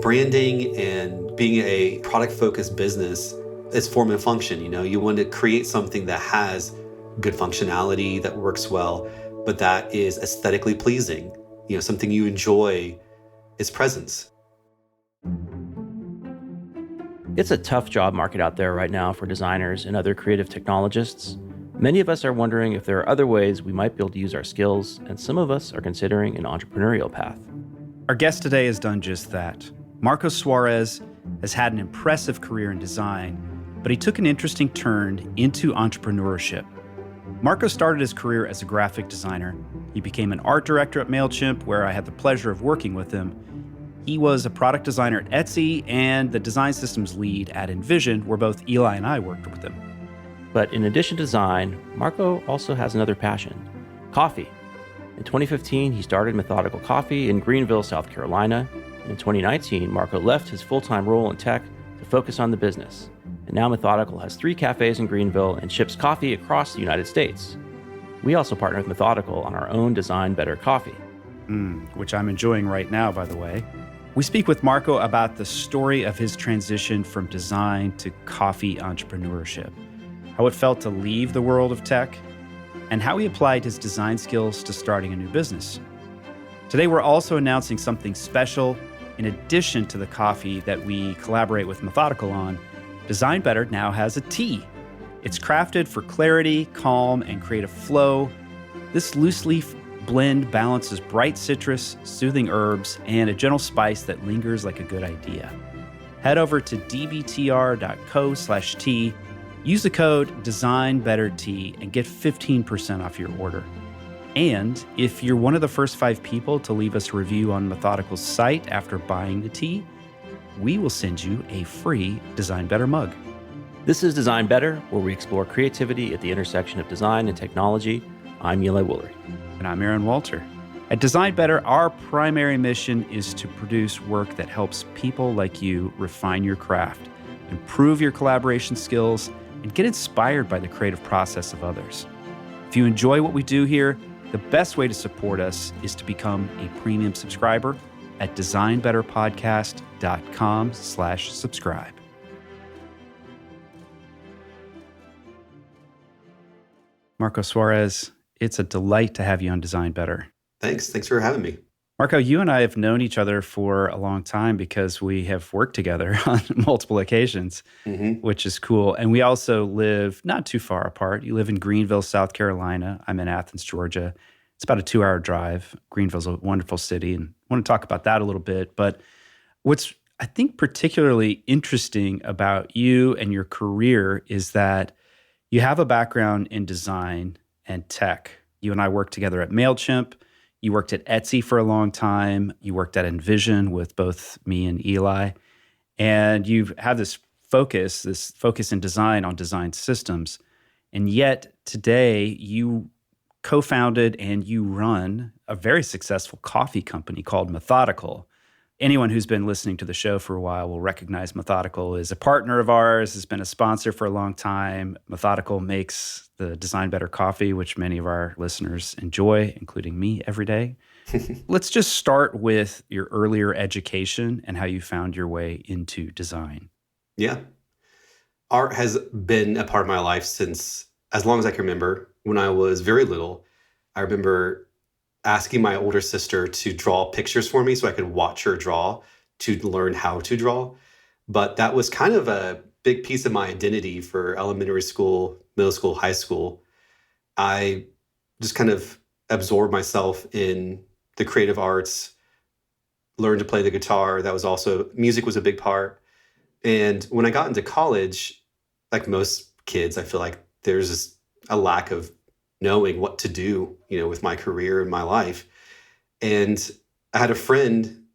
Branding and being a product-focused business is form and function. You want to create something that has good functionality, that works well, but that is aesthetically pleasing. Something you enjoy its presence. It's a tough job market out there right now for designers and other creative technologists. Many of us are wondering if there are other ways we might be able to use our skills, and some of us are considering an entrepreneurial path. Our guest today has done just that. Marco Suarez has had an impressive career in design, but he took an interesting turn into entrepreneurship. Marco started his career as a graphic designer. He became an art director at Mailchimp, where I had the pleasure of working with him. He was a product designer at Etsy and the design systems lead at InVision, where both Eli and I worked with him. But in addition to design, Marco also has another passion: coffee. In 2015, he started Methodical Coffee in Greenville, South Carolina. And in 2019, Marco left his full-time role in tech to focus on the business. And now Methodical has 3 cafes in Greenville and ships coffee across the United States. We also partner with Methodical on our own Design Better coffee. Which I'm enjoying right now, by the way. We speak with Marco about the story of his transition from design to coffee entrepreneurship, how it felt to leave the world of tech, and how he applied his design skills to starting a new business. Today, we're also announcing something special. In addition to the coffee that we collaborate with Methodical on, Design Better now has a tea. It's crafted for clarity, calm, and creative flow. This loose leaf blend balances bright citrus, soothing herbs, and a gentle spice that lingers like a good idea. Head over to dbtr.co/tea, use the code DesignBetterTea, and get 15% off your order. And if you're one of the first 5 people to leave us a review on Methodical's site after buying the tea, we will send you a free Design Better mug. This is Design Better, where we explore creativity at the intersection of design and technology. I'm Eli Woolery. And I'm Aaron Walter. At Design Better, our primary mission is to produce work that helps people like you refine your craft, improve your collaboration skills, and get inspired by the creative process of others. If you enjoy what we do here, the best way to support us is to become a premium subscriber at designbetterpodcast.com/subscribe. Marco Suarez, it's a delight to have you on Design Better. Thanks for having me. Marco, you and I have known each other for a long time because we have worked together on multiple occasions, which is cool. And we also live not too far apart. You live in Greenville, South Carolina. I'm in Athens, Georgia. It's about a 2-hour drive. Greenville's a wonderful city, and I want to talk about that a little bit. But what's, I think, particularly interesting about you and your career is that you have a background in design and tech. You and I worked together at Mailchimp. You worked at Etsy for a long time. You worked at InVision with both me and Eli. And you've had this focus in design on design systems. And yet today you co-founded and you run a very successful coffee company called Methodical. Anyone who's been listening to the show for a while will recognize Methodical is a partner of ours, has been a sponsor for a long time. Methodical makes the Design Better coffee, which many of our listeners enjoy, including me every day. Let's just start with your earlier education and how you found your way into design. Yeah. Art has been a part of my life since as long as I can remember. When I was very little, I remember asking my older sister to draw pictures for me so I could watch her draw to learn how to draw. But that was kind of a big piece of my identity for elementary school, middle school, high school. I just kind of absorbed myself in the creative arts, learned to play the guitar. Music was a big part. And when I got into college, like most kids, I feel like there's just a lack of knowing what to do, with my career and my life. And I had a friend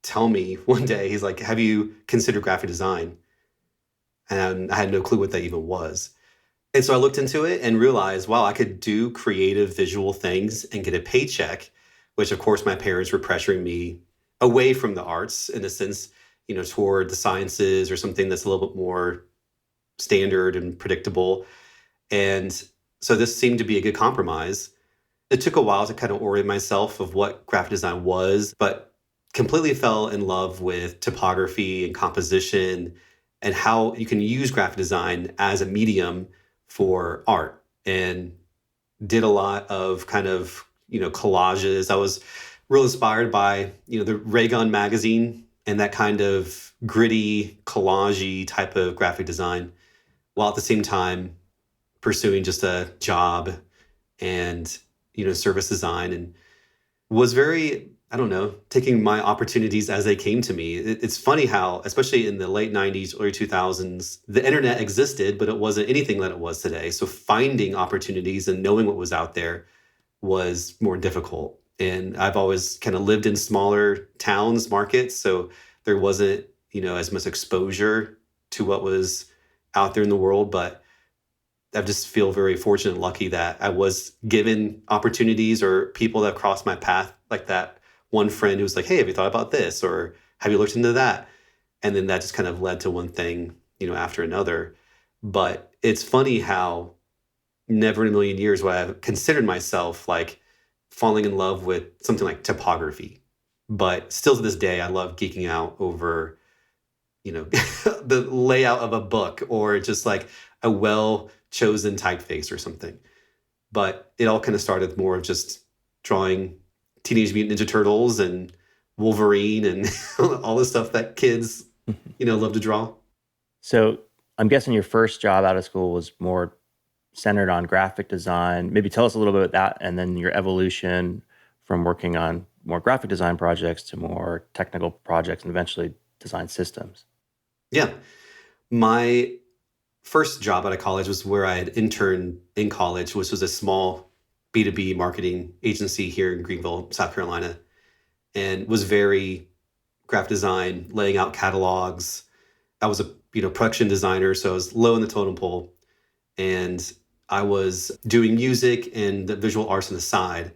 tell me one day, he's like, have you considered graphic design? And I had no clue what that even was. And so I looked into it and realized, wow, I could do creative visual things and get a paycheck, which of course my parents were pressuring me away from the arts in a sense, toward the sciences or something that's a little bit more standard and predictable. And so this seemed to be a good compromise. It took a while to kind of orient myself of what graphic design was, but completely fell in love with typography and composition and how you can use graphic design as a medium for art, and did a lot of kind of, collages. I was real inspired by, the Raygun magazine and that kind of gritty, collagey type of graphic design, while at the same time pursuing just a job and, service design, and was very, I don't know, taking my opportunities as they came to me. It's funny how, especially in the late 90s, early 2000s, the internet existed, but it wasn't anything that it was today. So finding opportunities and knowing what was out there was more difficult. And I've always kind of lived in smaller towns, markets, so there wasn't, as much exposure to what was out there in the world. But I just feel very fortunate and lucky that I was given opportunities or people that crossed my path, like that one friend who was like, hey, have you thought about this? Or have you looked into that? And then that just kind of led to one thing, after another. But it's funny how never in a million years would I have considered myself like falling in love with something like typography. But still to this day, I love geeking out over, the layout of a book or just like a well-chosen typeface or something. But it all kind of started more of just drawing Teenage Mutant Ninja Turtles and Wolverine and all the stuff that kids, love to draw. So I'm guessing your first job out of school was more centered on graphic design. Maybe tell us a little bit about that, and then your evolution from working on more graphic design projects to more technical projects and eventually design systems. Yeah. My first job out of college was where I had interned in college, which was a small B2B marketing agency here in Greenville, South Carolina, and was very graphic design, laying out catalogs. I was a production designer, so I was low in the totem pole, and I was doing music and the visual arts on the side,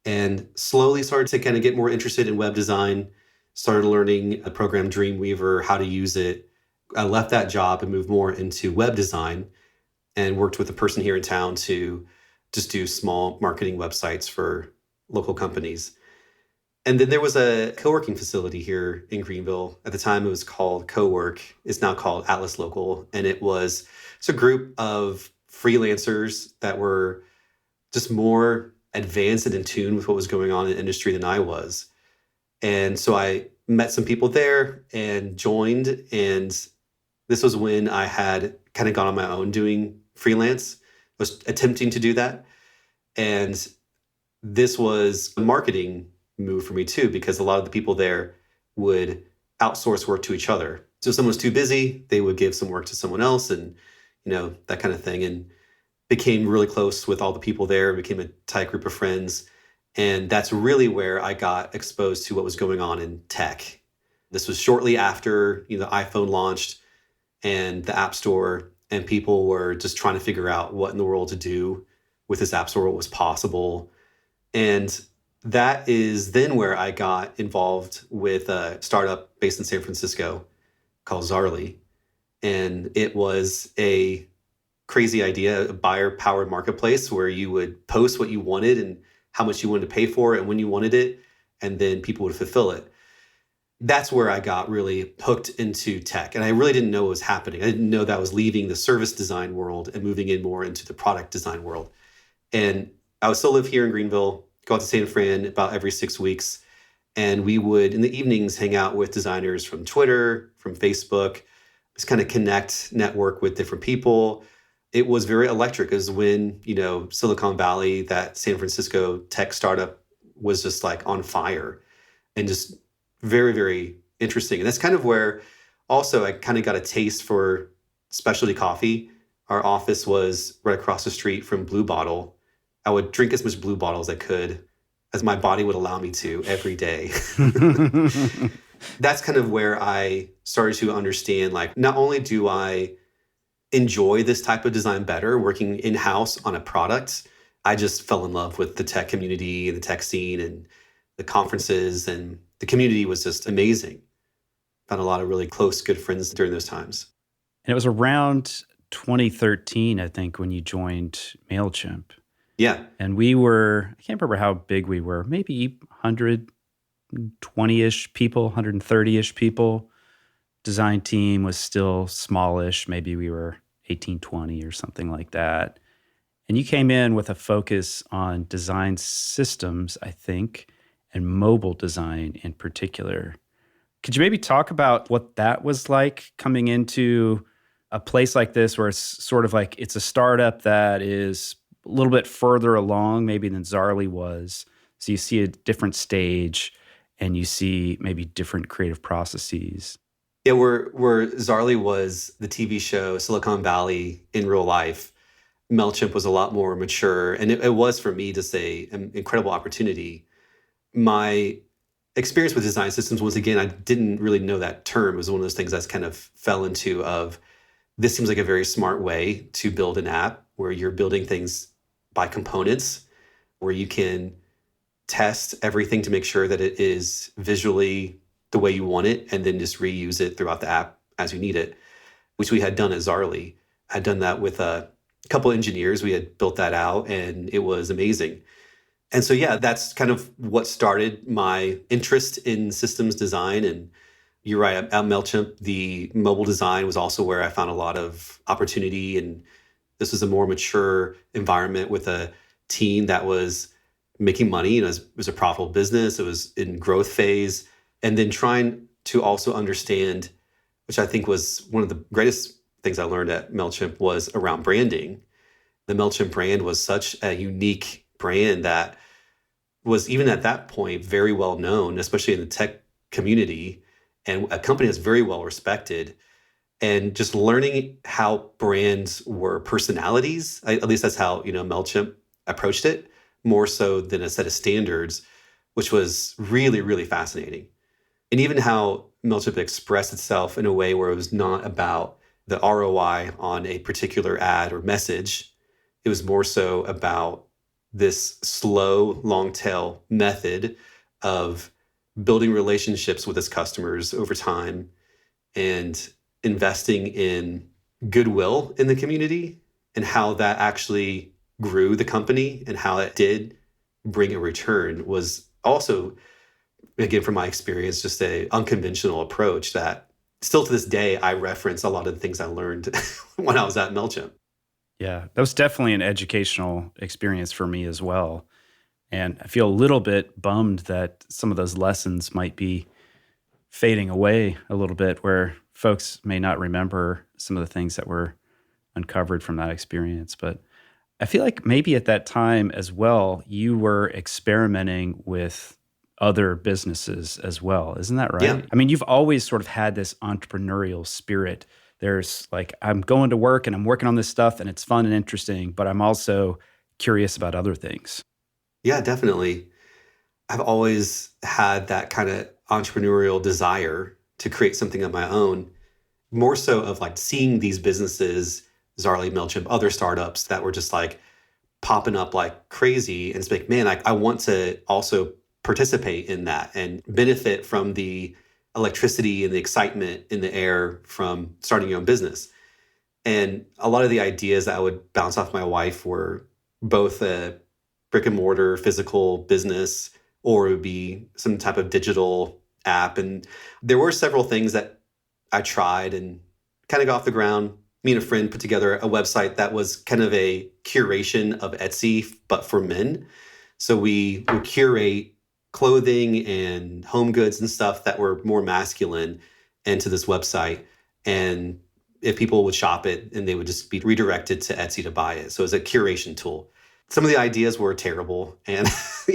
and slowly started to kind of get more interested in web design. Started learning the program Dreamweaver, how to use it. I left that job and moved more into web design and worked with a person here in town to just do small marketing websites for local companies. And then there was a co-working facility here in Greenville. At the time, it was called CoWork. It's now called Atlas Local. And it's a group of freelancers that were just more advanced and in tune with what was going on in the industry than I was. And so I met some people there and joined. And this was when I had kind of gone on my own doing freelance. I was attempting to do that. And this was a marketing move for me too, because a lot of the people there would outsource work to each other. So if someone was too busy, they would give some work to someone else and, that kind of thing. And became really close with all the people there, became a tight group of friends. And that's really where I got exposed to what was going on in tech. This was shortly after, the iPhone launched and the App Store, and people were just trying to figure out what in the world to do with this App Store, what was possible. And that is then where I got involved with a startup based in San Francisco called Zarly. And it was a crazy idea, a buyer-powered marketplace where you would post what you wanted and how much you wanted to pay for it and when you wanted it, and then people would fulfill it. That's where I got really hooked into tech. And I really didn't know what was happening. I didn't know that I was leaving the service design world and moving in more into the product design world. And I would still live here in Greenville, go out to San Fran about every 6 weeks. And we would, in the evenings, hang out with designers from Twitter, from Facebook, just kind of connect, network with different people. It was very electric. It was when, Silicon Valley, that San Francisco tech startup, was just like on fire and just very, very interesting. And that's kind of where also I kind of got a taste for specialty coffee. Our office was right across the street from Blue Bottle. I would drink as much Blue Bottle as I could, as my body would allow me to every day. That's kind of where I started to understand, like, not only do I enjoy this type of design better, working in-house on a product, I just fell in love with the tech community and the tech scene and the conferences, and the community was just amazing. Found a lot of really close, good friends during those times. And it was around 2013, I think, when you joined Mailchimp. Yeah. And we were, I can't remember how big we were, maybe 100 120-ish people, 130-ish people. Design team was still smallish. Maybe we were 18, 20 or something like that. And you came in with a focus on design systems, I think, and mobile design in particular. Could you maybe talk about what that was like coming into a place like this where it's sort of like it's a startup that is a little bit further along maybe than Zarly was. So you see a different stage and you see maybe different creative processes. Yeah, where Zarly was the TV show Silicon Valley in real life, Mailchimp was a lot more mature, and it was for me just an incredible opportunity. My experience with design systems, once again, I didn't really know that term. It was one of those things I kind of fell into of this seems like a very smart way to build an app where you're building things by components, where you can test everything to make sure that it is visually the way you want it, and then just reuse it throughout the app as you need it, which we had done at Zarly. I had done that with a couple engineers. We had built that out, and it was amazing. And so, yeah, that's kind of what started my interest in systems design. And you're right, at Mailchimp, the mobile design was also where I found a lot of opportunity. And this was a more mature environment with a team that was making money. And it was a profitable business. It was in growth phase. And then trying to also understand, which I think was one of the greatest things I learned at Mailchimp, was around branding. The Mailchimp brand was such a unique brand that was, even at that point, very well known, especially in the tech community, and a company that's very well respected. And just learning how brands were personalities, at least that's how Mailchimp approached it, more so than a set of standards, which was really, really fascinating. And even how Mailchimp expressed itself in a way where it was not about the ROI on a particular ad or message. It was more so about this slow, long tail method of building relationships with its customers over time and investing in goodwill in the community, and how that actually grew the company and how it did bring a return was also, again, from my experience, just a unconventional approach that still to this day, I reference a lot of the things I learned when I was at Mailchimp. Yeah, that was definitely an educational experience for me as well. And I feel a little bit bummed that some of those lessons might be fading away a little bit, where folks may not remember some of the things that were uncovered from that experience. But I feel like maybe at that time as well, you were experimenting with other businesses as well. Isn't that right? Yeah. I mean, you've always sort of had this entrepreneurial spirit. There's like, I'm going to work and I'm working on this stuff and it's fun and interesting, but I'm also curious about other things. Yeah, definitely. I've always had that kind of entrepreneurial desire to create something of my own, more so of like seeing these businesses, Zarly, Mailchimp, other startups that were just like popping up like crazy, and it's like, man, I want to also participate in that and benefit from the electricity and the excitement in the air from starting your own business. And a lot of the ideas that I would bounce off my wife were both a brick and mortar physical business, or it would be some type of digital app. And there were several things that I tried and kind of got off the ground. Me and a friend put together a website that was kind of a curation of Etsy, but for men. So we would curate clothing and home goods and stuff that were more masculine into this website. And if people would shop it, and they would just be redirected to Etsy to buy it. So it's a curation tool. Some of the ideas were terrible. And,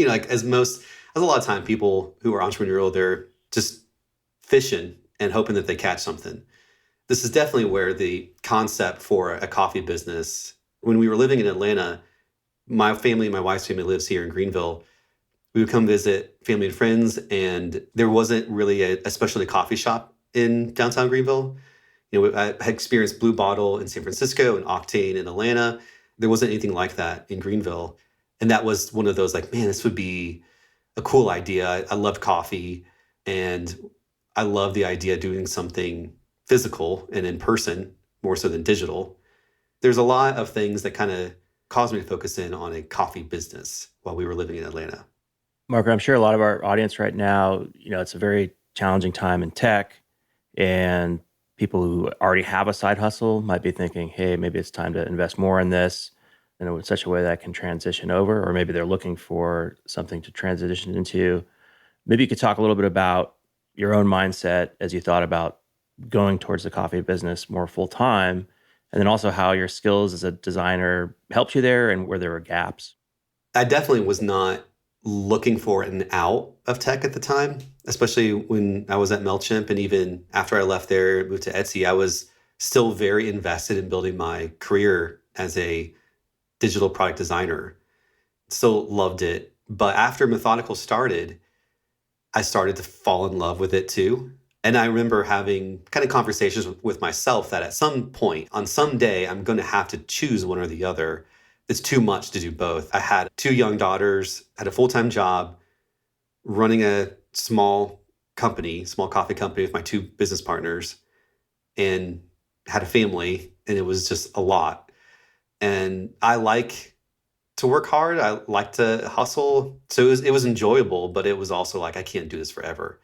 like as a lot of time, people who are entrepreneurial, they're just fishing and hoping that they catch something. This is definitely where the concept for a coffee business, when we were living in Atlanta, my family, my wife's family lives here in Greenville. We would come visit family and friends, and there wasn't really a specialty coffee shop in downtown Greenville. I had experienced Blue Bottle in San Francisco and Octane in Atlanta. There wasn't anything like that in Greenville. And that was one of those like, man, this would be a cool idea. I loved coffee, and I love the idea of doing something physical and in person more so than digital. There's a lot of things that kind of caused me to focus in on a coffee business while we were living in Atlanta. Marco, I'm sure a lot of our audience right now, it's a very challenging time in tech, and people who already have a side hustle might be thinking, hey, maybe it's time to invest more in this in such a way that I can transition over, or maybe they're looking for something to transition into. Maybe you could talk a little bit about your own mindset as you thought about going towards the coffee business more full time, and then also how your skills as a designer helped you there and where there were gaps. I definitely was not looking for an out of tech at the time, especially when I was at Mailchimp. And even after I left there, moved to Etsy, I was still very invested in building my career as a digital product designer. Still loved it. But after Methodical started, I started to fall in love with it too. And I remember having kind of conversations with myself that at some point, on some day, I'm going to have to choose one or the other. It's too much to do both. I had two young daughters, had a full-time job, running a small company, small coffee company with my two business partners, and had a family, and it was just a lot. And I like to work hard. I like to hustle. So it was enjoyable, but it was also like, I can't do this forever.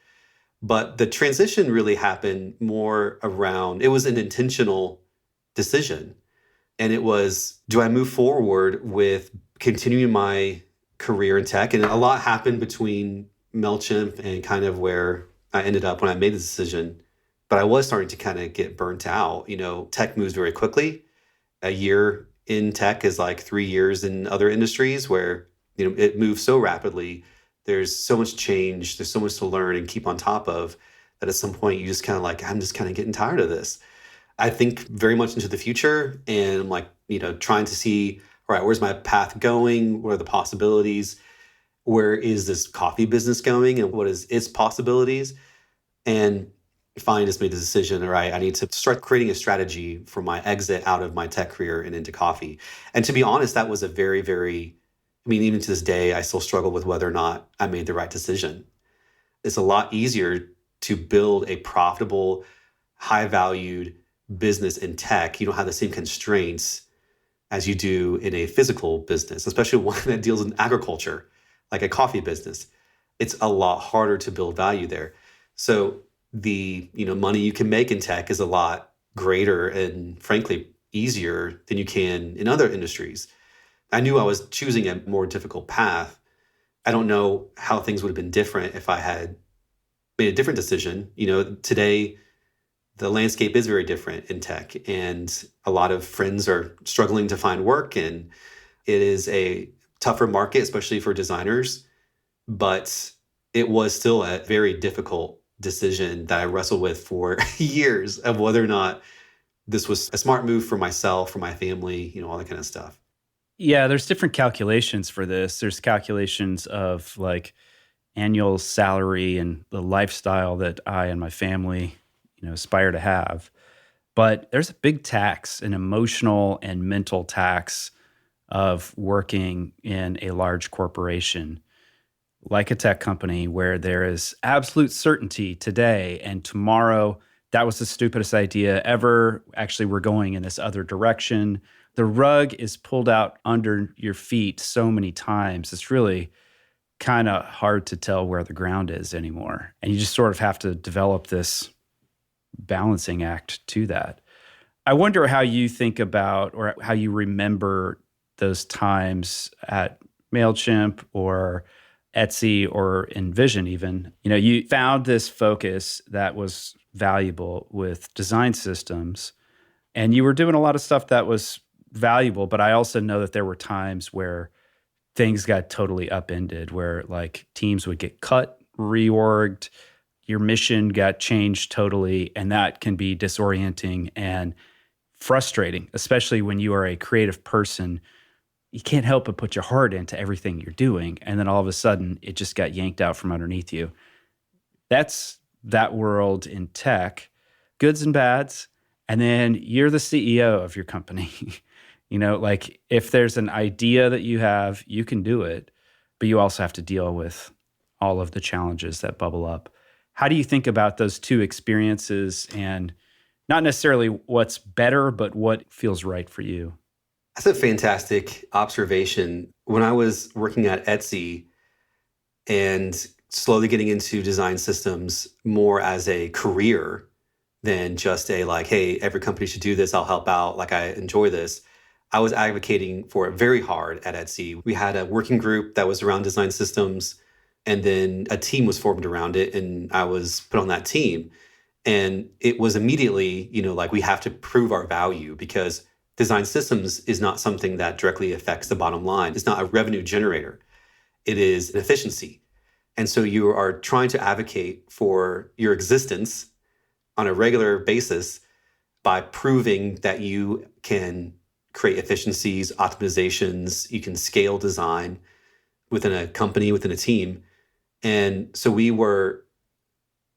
But the transition really happened more around, it was an intentional decision. And it was, do I move forward with continuing my career in tech? And a lot happened between Mailchimp and kind of where I ended up when I made the decision. But I was starting to kind of get burnt out. Tech moves very quickly. A year in tech is like 3 years in other industries where, it moves so rapidly. There's so much change. There's so much to learn and keep on top of that at some point you just kind of like, I'm just kind of getting tired of this. I think very much into the future and I'm like, trying to see, all right, where's my path going? What are the possibilities? Where is this coffee business going and what is its possibilities? And finally just made the decision, all right, I need to start creating a strategy for my exit out of my tech career and into coffee. And to be honest, that was a very, very, even to this day, I still struggle with whether or not I made the right decision. It's a lot easier to build a profitable, high valued business in tech. You don't have the same constraints as you do in a physical business, especially one that deals in agriculture, like a coffee business. It's a lot harder to build value there. So the money you can make in tech is a lot greater and frankly easier than you can in other industries. I knew I was choosing a more difficult path. I don't know how things would have been different if I had made a different decision. Today the landscape is very different in tech, and a lot of friends are struggling to find work, and it is a tougher market, especially for designers. But it was still a very difficult decision that I wrestled with for years of whether or not this was a smart move for myself, for my family, all that kind of stuff. Yeah, there's different calculations for this. There's calculations of like annual salary and the lifestyle that I and my family, aspire to have. But there's a big tax, an emotional and mental tax of working in a large corporation like a tech company where there is absolute certainty today and tomorrow. That was the stupidest idea ever. Actually, we're going in this other direction. The rug is pulled out under your feet so many times. It's really kind of hard to tell where the ground is anymore. And you just sort of have to develop this balancing act to that. I wonder how you think about or how you remember those times at Mailchimp or Etsy or InVision even. You found this focus that was valuable with design systems, and you were doing a lot of stuff that was valuable, but I also know that there were times where things got totally upended, where like teams would get cut, reorged, your mission got changed totally, and that can be disorienting and frustrating, especially when you are a creative person. You can't help but put your heart into everything you're doing, and then all of a sudden, it just got yanked out from underneath you. That's that world in tech, goods and bads, and then you're the CEO of your company. Like if there's an idea that you have, you can do it, but you also have to deal with all of the challenges that bubble up. How do you think about those two experiences and not necessarily what's better, but what feels right for you? That's a fantastic observation. When I was working at Etsy, and slowly getting into design systems more as a career than just a like, hey, every company should do this. I'll help out. Like, I enjoy this. I was advocating for it very hard at Etsy. We had a working group that was around design systems, and then a team was formed around it, and I was put on that team. And it was immediately, like, we have to prove our value because design systems is not something that directly affects the bottom line. It's not a revenue generator. It is an efficiency. And so you are trying to advocate for your existence on a regular basis by proving that you can create efficiencies, optimizations, you can scale design within a company, within a team. And so we were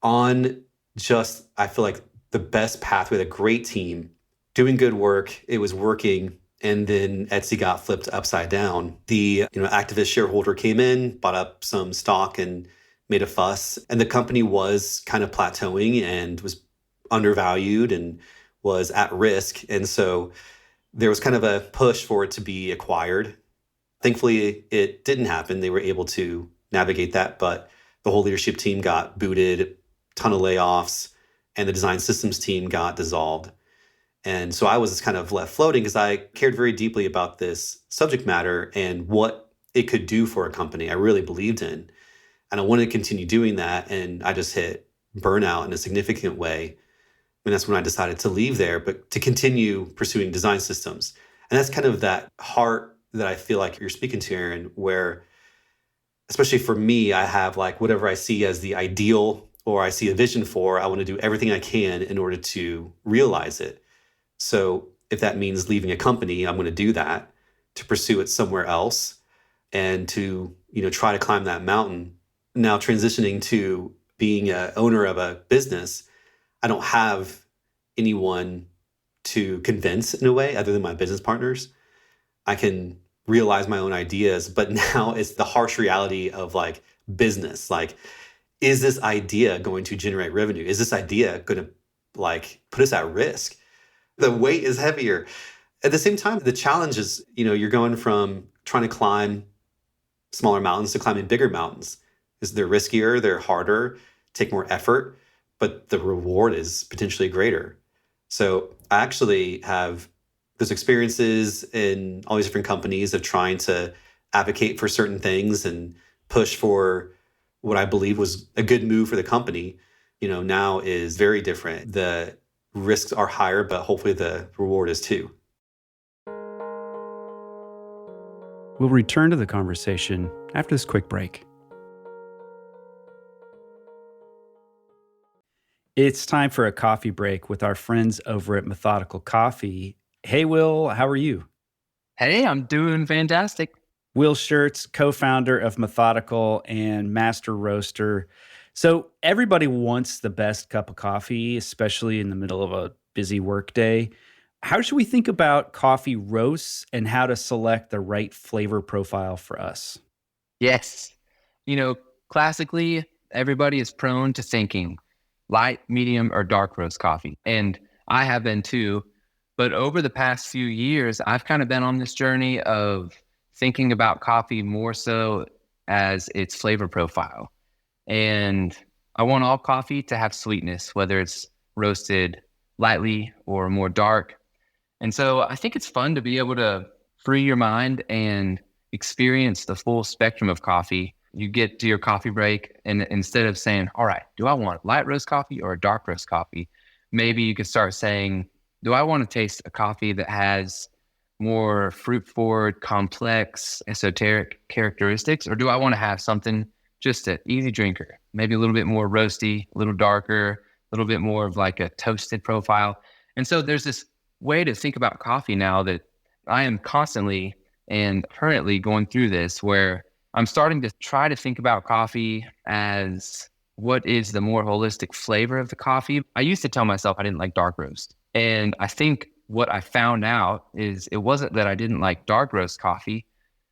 on just, I feel like, the best path with a great team, doing good work. It was working. And then Etsy got flipped upside down. The activist shareholder came in, bought up some stock and made a fuss. And the company was kind of plateauing and was undervalued and was at risk. And so there was kind of a push for it to be acquired. Thankfully, it didn't happen. They were able to navigate that, but the whole leadership team got booted, ton of layoffs, and the design systems team got dissolved. And so I was just kind of left floating because I cared very deeply about this subject matter and what it could do for a company I really believed in. And I wanted to continue doing that. And I just hit burnout in a significant way. And that's when I decided to leave there, but to continue pursuing design systems. And that's kind of that heart that I feel like you're speaking to, Aaron, where, especially for me, I have like whatever I see as the ideal or I see a vision for, I want to do everything I can in order to realize it. So if that means leaving a company, I'm going to do that to pursue it somewhere else and to, try to climb that mountain. Now transitioning to being an owner of a business, I don't have anyone to convince in a way other than my business partners. I can realize my own ideas, but now it's the harsh reality of like business. Like, is this idea going to generate revenue? Is this idea going to like put us at risk? The weight is heavier. At the same time, the challenge is, you're going from trying to climb smaller mountains to climbing bigger mountains. They're riskier, they're harder, take more effort, but the reward is potentially greater. So I actually have those experiences in all these different companies of trying to advocate for certain things and push for what I believe was a good move for the company, now is very different. The risks are higher, but hopefully the reward is too. We'll return to the conversation after this quick break. It's time for a coffee break with our friends over at Methodical Coffee. Hey, Will, how are you? Hey, I'm doing fantastic. Will Schertz, co-founder of Methodical and master roaster. So everybody wants the best cup of coffee, especially in the middle of a busy workday. How should we think about coffee roasts and how to select the right flavor profile for us? Yes. Classically, everybody is prone to thinking light, medium, or dark roast coffee. And I have been too. But over the past few years, I've kind of been on this journey of thinking about coffee more so as its flavor profile. And I want all coffee to have sweetness, whether it's roasted lightly or more dark. And so I think it's fun to be able to free your mind and experience the full spectrum of coffee. You get to your coffee break, and instead of saying, all right, do I want light roast coffee or a dark roast coffee? Maybe you could start saying, do I want to taste a coffee that has more fruit-forward, complex, esoteric characteristics? Or do I want to have something just an easy drinker, maybe a little bit more roasty, a little darker, a little bit more of like a toasted profile? And so there's this way to think about coffee now that I am constantly and currently going through this, where I'm starting to try to think about coffee as what is the more holistic flavor of the coffee. I used to tell myself I didn't like dark roast. And I think what I found out is it wasn't that I didn't like dark roast coffee.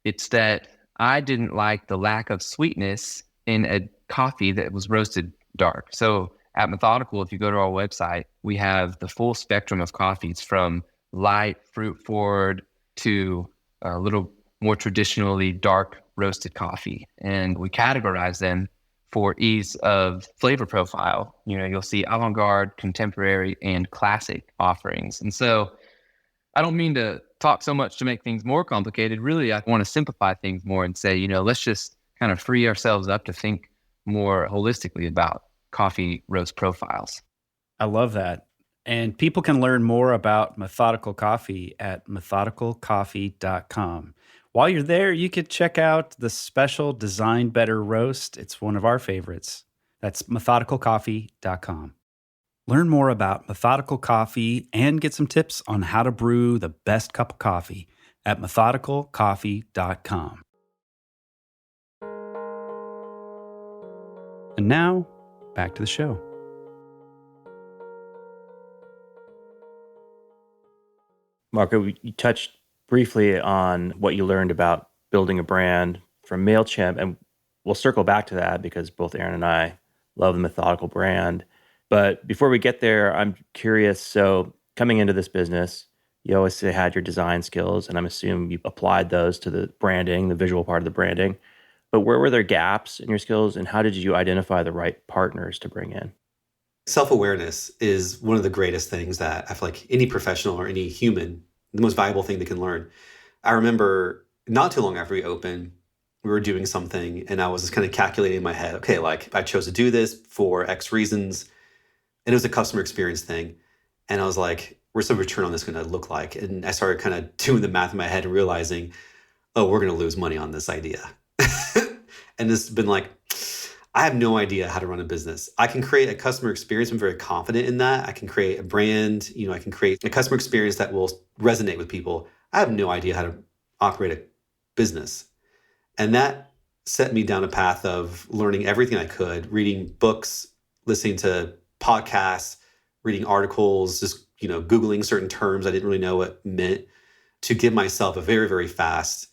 It's that I didn't like the lack of sweetness in a coffee that was roasted dark. So at Methodical, if you go to our website, we have the full spectrum of coffees from light, fruit forward to a little more traditionally dark roasted coffee. And we categorize them for ease of flavor profile. You'll see avant-garde, contemporary, and classic offerings. And so I don't mean to talk so much to make things more complicated. Really, I want to simplify things more and say, let's just kind of free ourselves up to think more holistically about coffee roast profiles. I love that. And people can learn more about Methodical Coffee at methodicalcoffee.com. While you're there, you could check out the special Design Better roast. It's one of our favorites. That's methodicalcoffee.com. Learn more about Methodical Coffee and get some tips on how to brew the best cup of coffee at methodicalcoffee.com. And now, back to the show. Marco, you touched briefly on what you learned about building a brand from Mailchimp, and we'll circle back to that because both Aaron and I love the Methodical brand. But before we get there, I'm curious. So coming into this business, you always had your design skills, and I'm assuming you applied those to the branding, the visual part of the branding. But where were there gaps in your skills, and how did you identify the right partners to bring in? Self-awareness is one of the greatest things that I feel like any professional or any human, the most valuable thing they can learn. I remember not too long after we opened, we were doing something and I was just kind of calculating in my head, okay, like I chose to do this for X reasons. And it was a customer experience thing. And I was like, where's the return on this going to look like? And I started kind of doing the math in my head and realizing, oh, we're going to lose money on this idea. And it's been like, I have no idea how to run a business. I can create a customer experience. I'm very confident in that. I can create a brand. I can create a customer experience that will resonate with people. I have no idea how to operate a business. And that set me down a path of learning everything I could, reading books, listening to podcasts, reading articles, just, Googling certain terms I didn't really know what meant, to give myself a very, very fast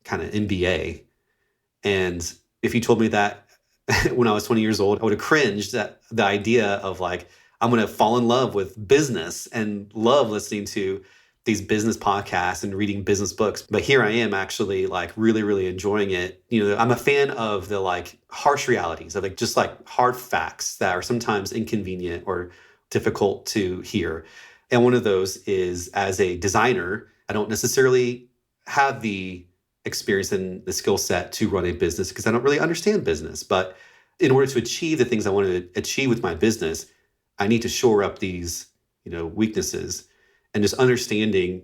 kind of MBA. And if you told me that when I was 20 years old, I would have cringed at the idea of like, I'm going to fall in love with business and love listening to these business podcasts and reading business books. But here I am actually like really, really enjoying it. I'm a fan of the like harsh realities of like just like hard facts that are sometimes inconvenient or difficult to hear. And one of those is, as a designer, I don't necessarily have the experience and the skill set to run a business because I don't really understand business. But in order to achieve the things I want to achieve with my business, I need to shore up these, weaknesses. And just understanding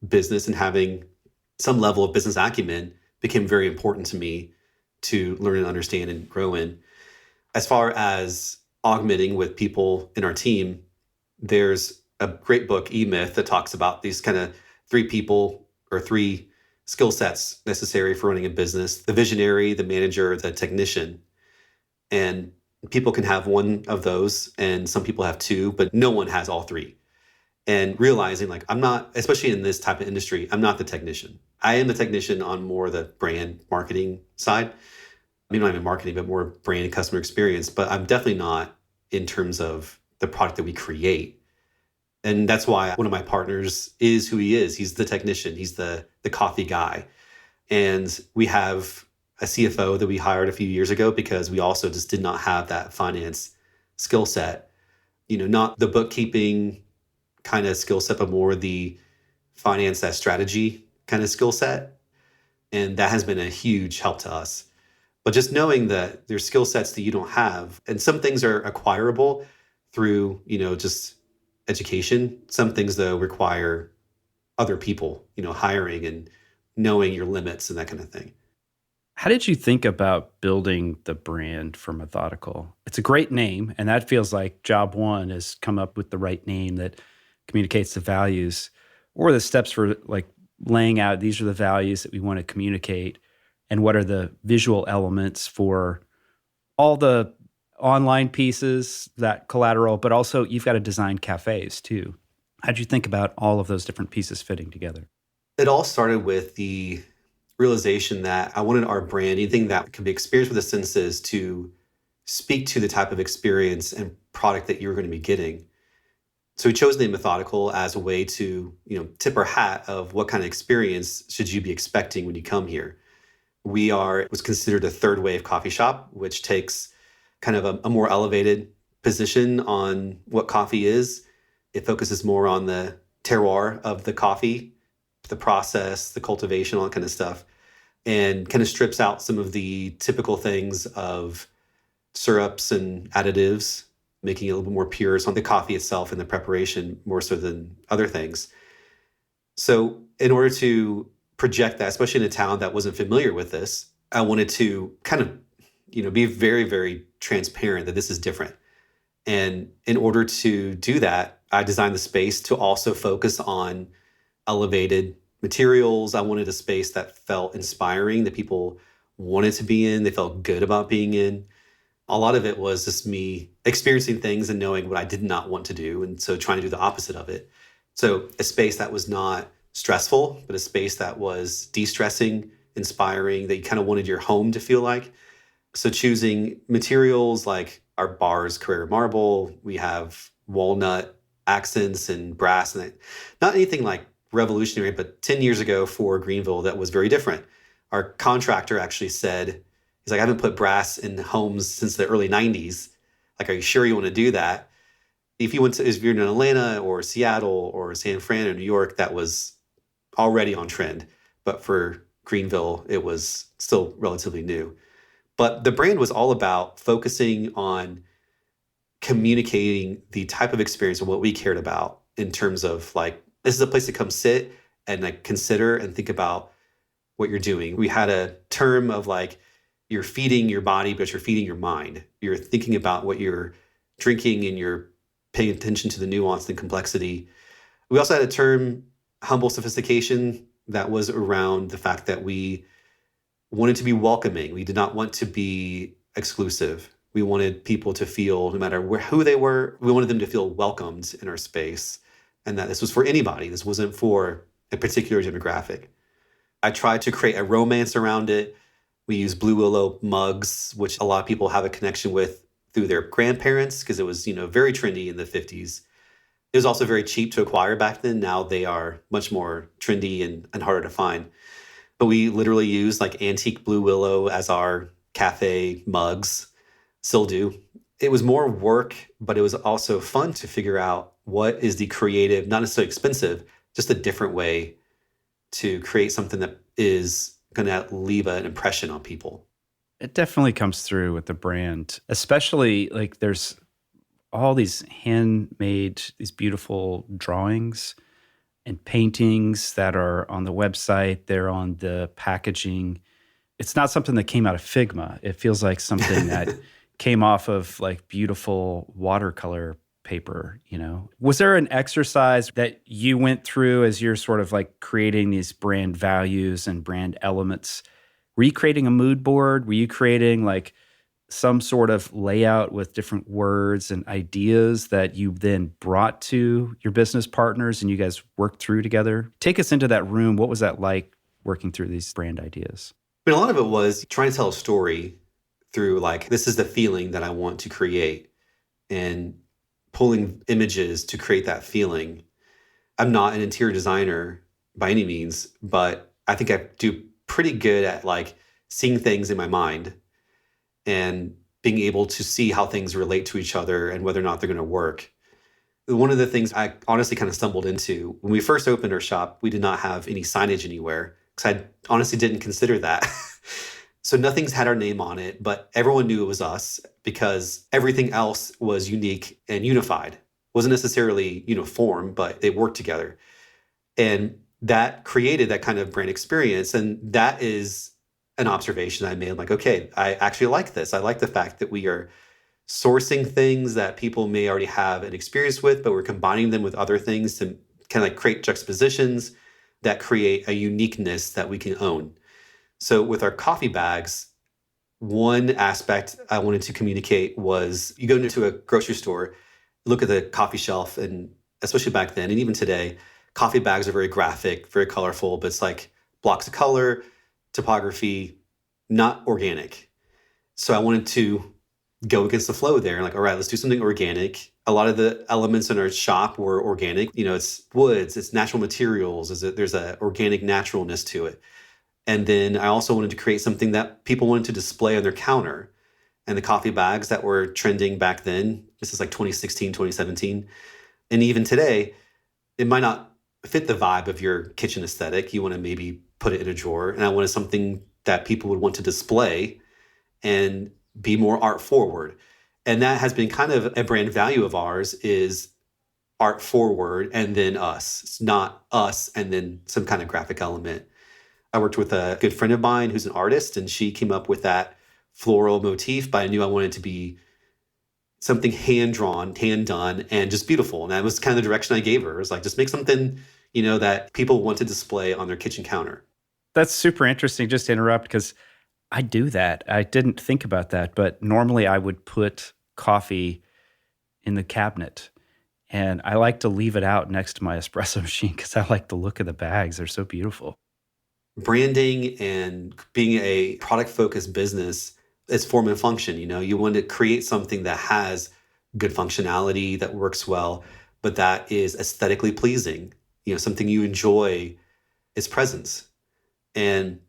business and having some level of business acumen became very important to me to learn and understand and grow in. As far as augmenting with people in our team, there's a great book, E-Myth, that talks about these kind of three skill sets necessary for running a business: the visionary, the manager, the technician. And people can have one of those, and some people have two, but no one has all three. And realizing like, I'm not, especially in this type of industry, I'm not the technician. I am the technician on more the brand marketing side. Not even marketing, but more brand and customer experience. But I'm definitely not in terms of the product that we create. And that's why one of my partners is who he is. He's the technician. He's the coffee guy. And we have a CFO that we hired a few years ago because we also just did not have that finance skill set. Not the bookkeeping kind of skill set, but more the finance, that strategy kind of skill set. And that has been a huge help to us. But just knowing that there's skill sets that you don't have, and some things are acquirable through, just education. Some things, though, require other people, hiring and knowing your limits and that kind of thing. How did you think about building the brand for Methodical? It's a great name, and that feels like job one is come up with the right name that communicates the values. Or the steps for like laying out, these are the values that we want to communicate, and what are the visual elements for all the online pieces, that collateral, but also you've got to design cafes too. How'd you think about all of those different pieces fitting together? It all started with the realization that I wanted our brand, anything that could be experienced with the senses, to speak to the type of experience and product that you're going to be getting. So we chose the name Methodical as a way to, tip our hat of what kind of experience should you be expecting when you come here. We are what's considered a third wave coffee shop, which takes kind of a more elevated position on what coffee is. It focuses more on the terroir of the coffee, the process, the cultivation, all that kind of stuff, and kind of strips out some of the typical things of syrups and additives, making it a little bit more pure. So on the coffee itself and the preparation more so than other things. So in order to project that, especially in a town that wasn't familiar with this, I wanted to kind of, be very, very transparent that this is different. And in order to do that, I designed the space to also focus on elevated materials. I wanted a space that felt inspiring, that people wanted to be in, they felt good about being in. A lot of it was just me experiencing things and knowing what I did not want to do. And so trying to do the opposite of it. So a space that was not stressful, but a space that was de-stressing, inspiring, that you kind of wanted your home to feel like. So choosing materials like our bars, Carrara marble, we have walnut accents and brass, and not anything like revolutionary, but 10 years ago for Greenville, that was very different. Our contractor actually said, he's like, I haven't put brass in homes since the early 90s. Like, are you sure you want to do that? If you're in Atlanta or Seattle or San Fran or New York, that was already on trend. But for Greenville, it was still relatively new. But the brand was all about focusing on communicating the type of experience and what we cared about in terms of like, this is a place to come sit and like consider and think about what you're doing. We had a term of like, you're feeding your body, but you're feeding your mind. You're thinking about what you're drinking and you're paying attention to the nuance and complexity. We also had a term, humble sophistication, that was around the fact that we wanted to be welcoming. We did not want to be exclusive. We wanted people to feel, no matter who they were, we wanted them to feel welcomed in our space, and that this was for anybody. This wasn't for a particular demographic. I tried to create a romance around it. We use Blue Willow mugs, which a lot of people have a connection with through their grandparents, because it was, very trendy in the 50s. It was also very cheap to acquire back then. Now they are much more trendy and harder to find. But we literally use like antique Blue Willow as our cafe mugs, still do. It was more work, but it was also fun to figure out what is the creative, not necessarily expensive, just a different way to create something that is going to leave an impression on people. It definitely comes through with the brand, especially like there's all these handmade, these beautiful drawings and paintings that are on the website. They're on the packaging. It's not something that came out of Figma. It feels like something that came off of like beautiful watercolor paper, Was there an exercise that you went through as you're sort of like creating these brand values and brand elements? Were you creating a mood board? Were you creating like some sort of layout with different words and ideas that you then brought to your business partners and you guys worked through together? Take us into that room. What was that like working through these brand ideas? I mean, a lot of it was trying to tell a story through like, this is the feeling that I want to create, and pulling images to create that feeling. I'm not an interior designer by any means, but I think I do pretty good at like seeing things in my mind and being able to see how things relate to each other and whether or not they're going to work. One of the things I honestly kind of stumbled into when we first opened our shop, we did not have any signage anywhere because I honestly didn't consider that. So nothing's had our name on it, but everyone knew it was us because everything else was unique and unified. It wasn't necessarily uniform, but they worked together. And that created that kind of brand experience. And that is an observation I made. Like, okay, I actually like this. I like the fact that we are sourcing things that people may already have an experience with, but we're combining them with other things to kind of like create juxtapositions that create a uniqueness that we can own. So with our coffee bags, one aspect I wanted to communicate was you go into a grocery store, look at the coffee shelf, and especially back then and even today, coffee bags are very graphic, very colorful, but it's like blocks of color, typography, not organic. So I wanted to go against the flow there and like, all right, let's do something organic. A lot of the elements in our shop were organic. It's woods, it's natural materials, there's a organic naturalness to it. And then I also wanted to create something that people wanted to display on their counter. And the coffee bags that were trending back then, this is like 2016, 2017. And even today, it might not fit the vibe of your kitchen aesthetic. You want to maybe put it in a drawer. And I wanted something that people would want to display and be more art forward. And that has been kind of a brand value of ours, is art forward and then us. It's not us and then some kind of graphic element. I worked with a good friend of mine who's an artist, and she came up with that floral motif, but I knew I wanted it to be something hand-drawn, hand-done, and just beautiful. And that was kind of the direction I gave her. It was like, just make something, that people want to display on their kitchen counter. That's super interesting, just to interrupt, because I do that. I didn't think about that, but normally I would put coffee in the cabinet, and I like to leave it out next to my espresso machine because I like the look of the bags. They're so beautiful. Branding and being a product-focused business, it's form and function. You want to create something that has good functionality, that works well, but that is aesthetically pleasing. Something you enjoy its presence. And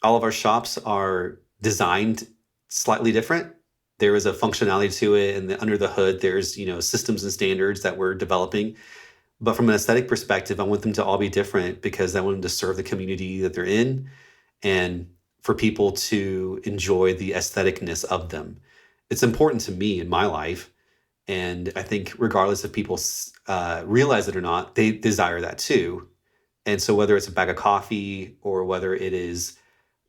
all of our shops are designed slightly different. There is a functionality to it, and under the hood, there's systems and standards that we're developing. But from an aesthetic perspective, I want them to all be different because I want them to serve the community that they're in, and for people to enjoy the aestheticness of them. It's important to me in my life. And I think regardless if people realize it or not, they desire that too. And so whether it's a bag of coffee or whether it is,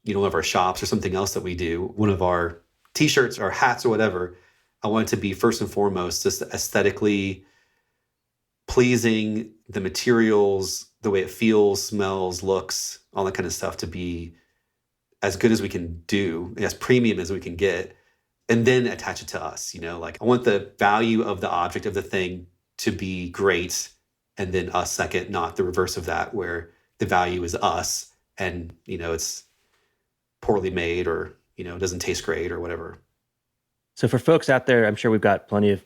one of our shops or something else that we do, one of our t-shirts or hats or whatever, I want it to be first and foremost just aesthetically pleasing, the materials, the way it feels, smells, looks, all that kind of stuff to be as good as we can do, as premium as we can get, and then attach it to us. Like, I want the value of the object, of the thing, to be great, and then us second, not the reverse of that, where the value is us and, it's poorly made or, doesn't taste great or whatever. So for folks out there, I'm sure we've got plenty of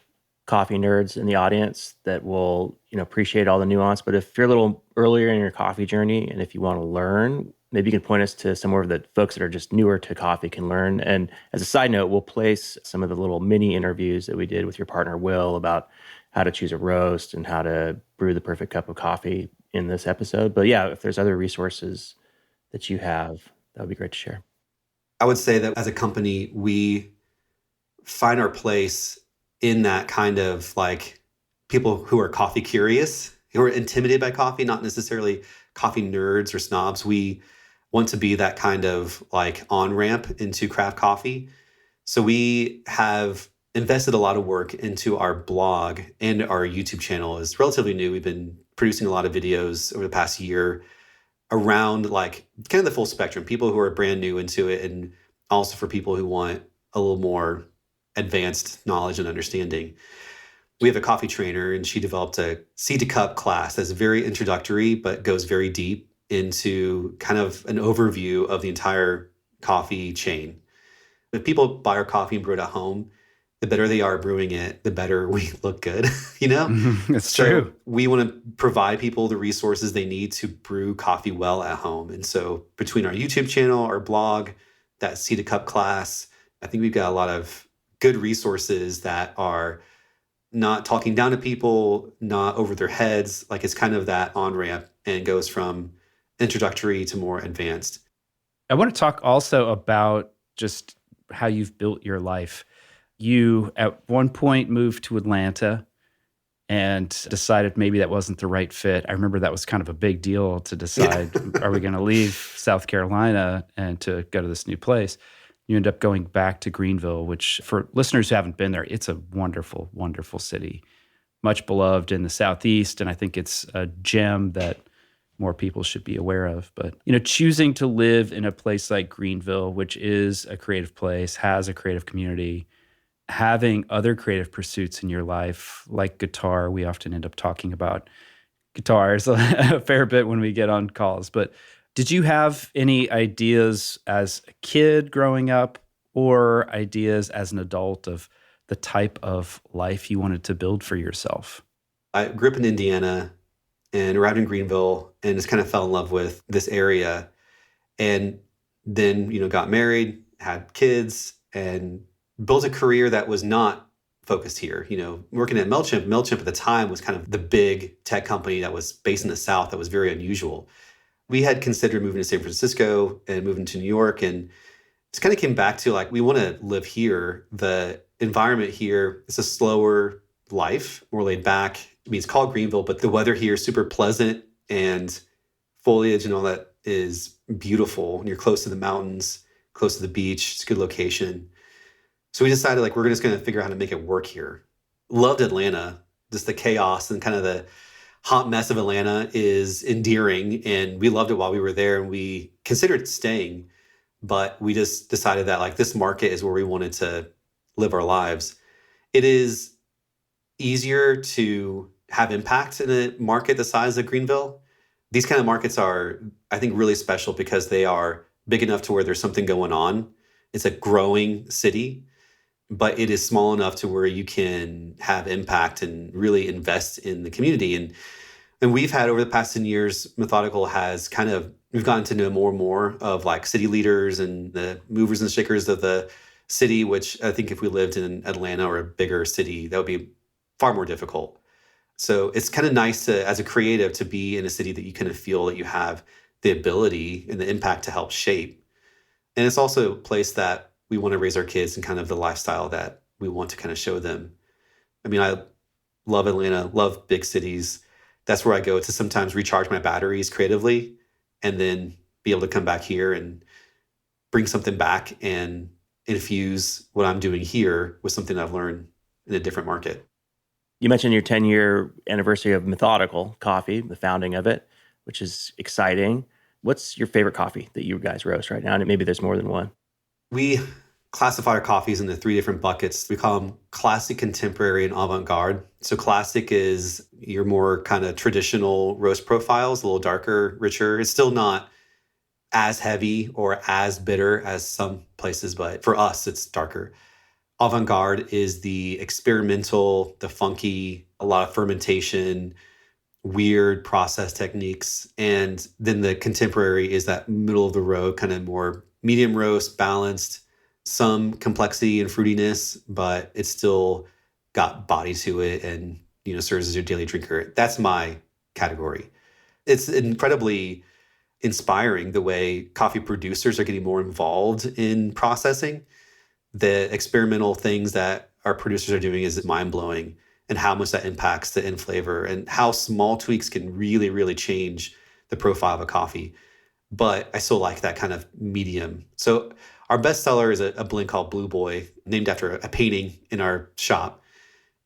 coffee nerds in the audience that will, appreciate all the nuance. But if you're a little earlier in your coffee journey and if you want to learn, maybe you can point us to somewhere that folks that are just newer to coffee can learn. And as a side note, we'll place some of the little mini interviews that we did with your partner, Will, about how to choose a roast and how to brew the perfect cup of coffee in this episode. But yeah, if there's other resources that you have, that would be great to share. I would say that as a company, we find our place in that kind of like people who are coffee curious, who are intimidated by coffee, not necessarily coffee nerds or snobs. We want to be that kind of like on-ramp into craft coffee. So we have invested a lot of work into our blog, and our YouTube channel is relatively new. We've been producing a lot of videos over the past year around like kind of the full spectrum, people who are brand new into it, and also for people who want a little more advanced knowledge and understanding. We have a coffee trainer, and she developed a seed to cup class that's very introductory, but goes very deep into kind of an overview of the entire coffee chain. If people buy our coffee and brew it at home, the better they are brewing it, the better we look good, It's true. We want to provide people the resources they need to brew coffee well at home. And so between our YouTube channel, our blog, that seed to cup class, I think we've got a lot of good resources that are not talking down to people, not over their heads. Like, it's kind of that on-ramp and goes from introductory to more advanced. I want to talk also about just how you've built your life. You, at one point, moved to Atlanta and decided maybe that wasn't the right fit. I remember that was kind of a big deal to decide, are we going to leave South Carolina and to go to this new place? You end up going back to Greenville, which, for listeners who haven't been there, it's a wonderful, wonderful city, much beloved in the Southeast. And I think it's a gem that more people should be aware of. But, choosing to live in a place like Greenville, which is a creative place, has a creative community, having other creative pursuits in your life, like guitar. We often end up talking about guitars a fair bit when we get on calls. But did you have any ideas as a kid growing up, or ideas as an adult of the type of life you wanted to build for yourself? I grew up in Indiana and arrived in Greenville and just kind of fell in love with this area. And then, got married, had kids, and built a career that was not focused here. Working at Mailchimp at the time was kind of the big tech company that was based in the South that was very unusual. We had considered moving to San Francisco and moving to New York, and just kind of came back to we want to live here. The environment here is a slower life, more laid back. I mean, it's called Greenville, but the weather here is super pleasant, and foliage and all that is beautiful. And you're close to the mountains, close to the beach. It's a good location. So we decided we're just going to figure out how to make it work here. Loved Atlanta. Just the chaos and kind of the hot mess of Atlanta is endearing. And we loved it while we were there, and we considered staying. But we just decided that this market is where we wanted to live our lives. It is easier to have impact in a market the size of Greenville. These kind of markets are, I think, really special because they are big enough to where there's something going on. It's a growing city, but it is small enough to where you can have impact and really invest in the community. And we've had, over the past 10 years, Methodical has we've gotten to know more and more of city leaders and the movers and shakers of the city, which I think if we lived in Atlanta or a bigger city, that would be far more difficult. So it's kind of nice to, as a creative, to be in a city that you kind of feel that you have the ability and the impact to help shape. And it's also a place that we want to raise our kids and kind of the lifestyle that we want to kind of show them. I mean, I love Atlanta, love big cities. That's where I go to sometimes recharge my batteries creatively, and then be able to come back here and bring something back and infuse what I'm doing here with something I've learned in a different market. You mentioned your 10-year anniversary of Methodical Coffee, the founding of it, which is exciting. What's your favorite coffee that you guys roast right now? And maybe there's more than one. We classify our coffees into 3 different buckets. We call them classic, contemporary, and avant-garde. So classic is your more kind of traditional roast profiles, a little darker, richer. It's still not as heavy or as bitter as some places, but for us, it's darker. Avant-garde is the experimental, the funky, a lot of fermentation, weird process techniques. And then the contemporary is that middle of the road, kind of more medium roast, balanced, some complexity and fruitiness, but it's still got body to it and, serves as your daily drinker. That's my category. It's incredibly inspiring the way coffee producers are getting more involved in processing. The experimental things that our producers are doing is mind-blowing, and how much that impacts the end flavor and how small tweaks can really, really change the profile of a coffee. But I still like that kind of medium. So our best seller is a blend called Blue Boy, named after a painting in our shop.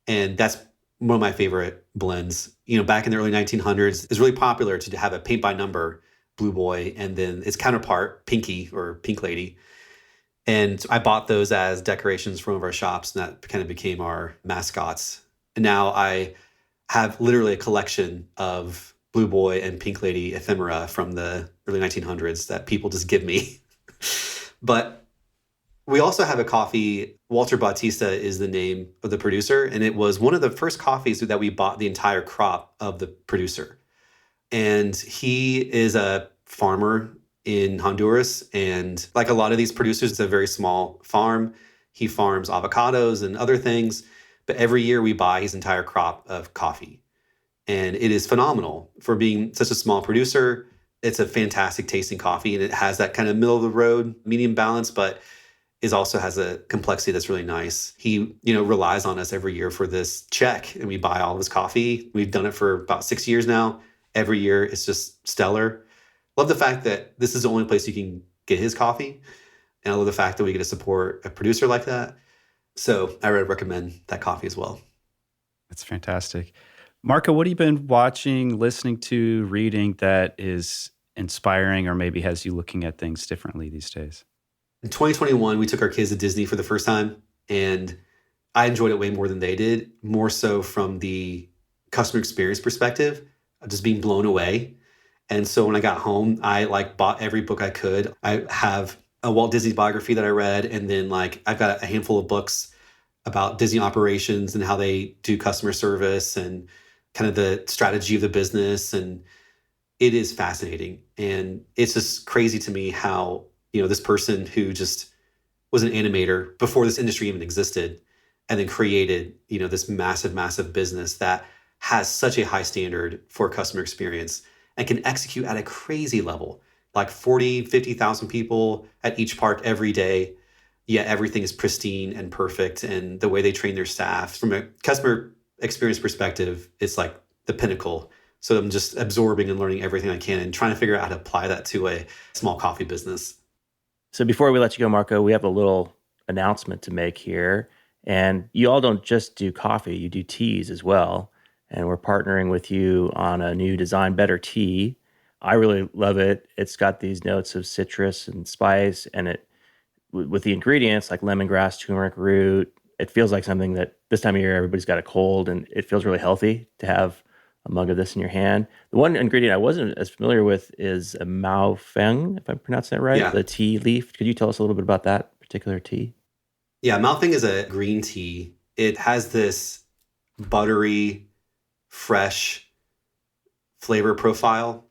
And that's one of my favorite blends. Back in the early 1900s, it's really popular to have a paint by number Blue Boy, and then its counterpart, Pinky or Pink Lady. And I bought those as decorations from one of our shops, and that kind of became our mascots. And now I have literally a collection of Blue Boy and Pink Lady ephemera from the early 1900s that people just give me. But we also have a coffee. Walter Bautista is the name of the producer, and it was one of the first coffees that we bought the entire crop of the producer. And he is a farmer in Honduras. And like a lot of these producers, it's a very small farm. He farms avocados and other things. But every year we buy his entire crop of coffee. And it is phenomenal for being such a small producer. It's a fantastic tasting coffee, and it has that kind of middle of the road, medium balance, but it also has a complexity that's really nice. He, relies on us every year for this check, and we buy all of his coffee. We've done it for about 6 years now. Every year it's just stellar. Love the fact that this is the only place you can get his coffee. And I love the fact that we get to support a producer like that. So I would recommend that coffee as well. That's fantastic. Marco, what have you been watching, listening to, reading that is inspiring or maybe has you looking at things differently these days? In 2021, we took our kids to Disney for the first time, and I enjoyed it way more than they did, more so from the customer experience perspective, of just being blown away. And so when I got home, I bought every book I could. I have a Walt Disney biography that I read, and then I've got a handful of books about Disney operations and how they do customer service and kind of the strategy of the business. And it is fascinating. And it's just crazy to me how, this person who just was an animator before this industry even existed and then created, this massive, massive business that has such a high standard for customer experience and can execute at a crazy level, like 40, 50,000 people at each park every day. Yet everything is pristine and perfect. And the way they train their staff from a customer experience perspective, it's like the pinnacle. So I'm just absorbing and learning everything I can and trying to figure out how to apply that to a small coffee business. So before we let you go, Marco, we have a little announcement to make here. And you all don't just do coffee, you do teas as well. And we're partnering with you on a new Design Better tea. I really love it. It's got these notes of citrus and spice, and it with the ingredients like lemongrass, turmeric root, it feels like something that this time of year everybody's got a cold, and it feels really healthy to have a mug of this in your hand. The one ingredient I wasn't as familiar with is a Mao Feng, if I'm pronouncing that right, Yeah. the tea leaf. Could you tell us a little bit about that particular tea? Yeah, Mailchimp is a green tea. It has this buttery, fresh flavor profile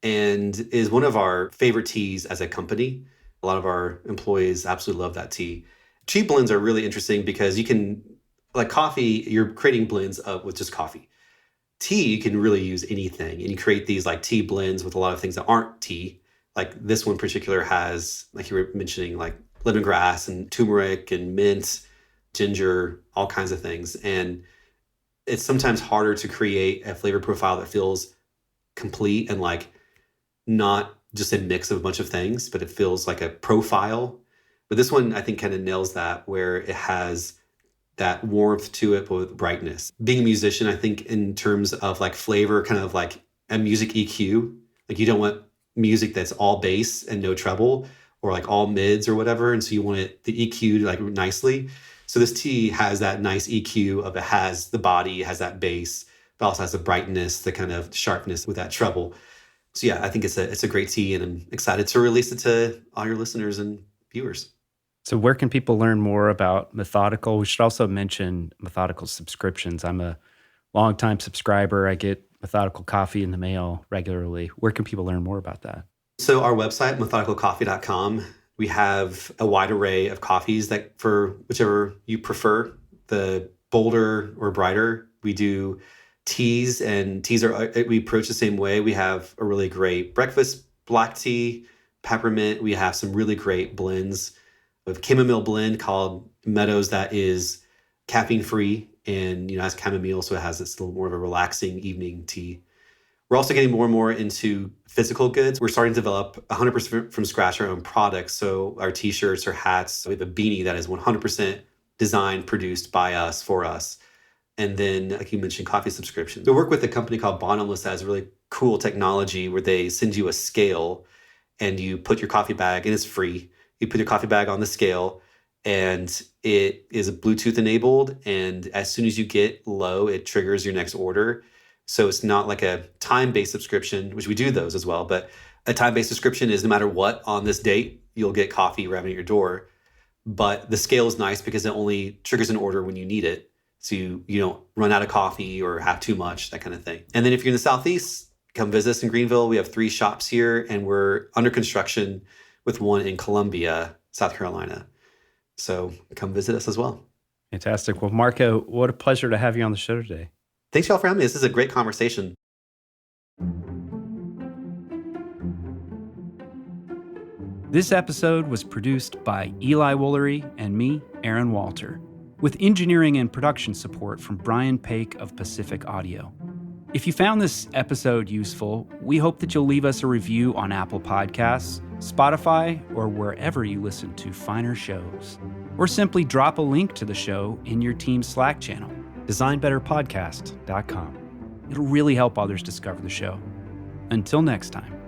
and is one of our favorite teas as a company. A lot of our employees absolutely love that tea. Tea blends are really interesting because you can, like coffee, you're creating blends with just coffee. Tea, you can really use anything. And you create these like tea blends with a lot of things that aren't tea. Like this one in particular has, like you were mentioning, like lemongrass and turmeric and mint, ginger, all kinds of things. And it's sometimes harder to create a flavor profile that feels complete and like not just a mix of a bunch of things, but it feels like a profile. But this one, I think, kind of nails that, where it has that warmth to it, but with brightness. Being a musician, I think in terms of like flavor, kind of like a music EQ, like you don't want music that's all bass and no treble or like all mids or whatever. And so you want the EQ like nicely. So this tea has that nice EQ of it has the body, it has that bass, but also has the brightness, the kind of sharpness with that treble. So yeah, I think it's a great tea, and I'm excited to release it to all your listeners and viewers. So where can people learn more about Methodical? We should also mention Methodical subscriptions. I'm a longtime subscriber. I get Methodical coffee in the mail regularly. Where can people learn more about that? So our website, methodicalcoffee.com, we have a wide array of coffees that for whichever you prefer, the bolder or brighter. We do teas, and teas we approach the same way. We have a really great breakfast black tea, peppermint. We have some really great blends. We have a chamomile blend called Meadows that is caffeine free and has chamomile, so it has this little more of a relaxing evening tea. We're also getting more and more into physical goods. We're starting to develop 100% from scratch our own products. So our t-shirts or hats, we have a beanie that is 100% designed, produced by us, for us. And then, like you mentioned, coffee subscriptions. We work with a company called Bottomless that has really cool technology where they send you a scale and you put your coffee bag, and it's free. You put your coffee bag on the scale and it is Bluetooth enabled. And as soon as you get low, it triggers your next order. So it's not like a time-based subscription, which we do those as well. But a time-based subscription is no matter what, on this date, you'll get coffee arriving at your door. But the scale is nice because it only triggers an order when you need it. So you don't run out of coffee or have too much, that kind of thing. And then if you're in the Southeast, come visit us in Greenville. We have 3 shops here, and we're under construction with one in Columbia, South Carolina. So come visit us as well. Fantastic. Well, Marco, what a pleasure to have you on the show today. Thanks y'all for having me. This is a great conversation. This episode was produced by Eli Woolery and me, Aaron Walter, with engineering and production support from Brian Paik of Pacific Audio. If you found this episode useful, we hope that you'll leave us a review on Apple Podcasts, Spotify, or wherever you listen to finer shows. Or simply drop a link to the show in your team's Slack channel, designbetterpodcast.com. It'll really help others discover the show. Until next time.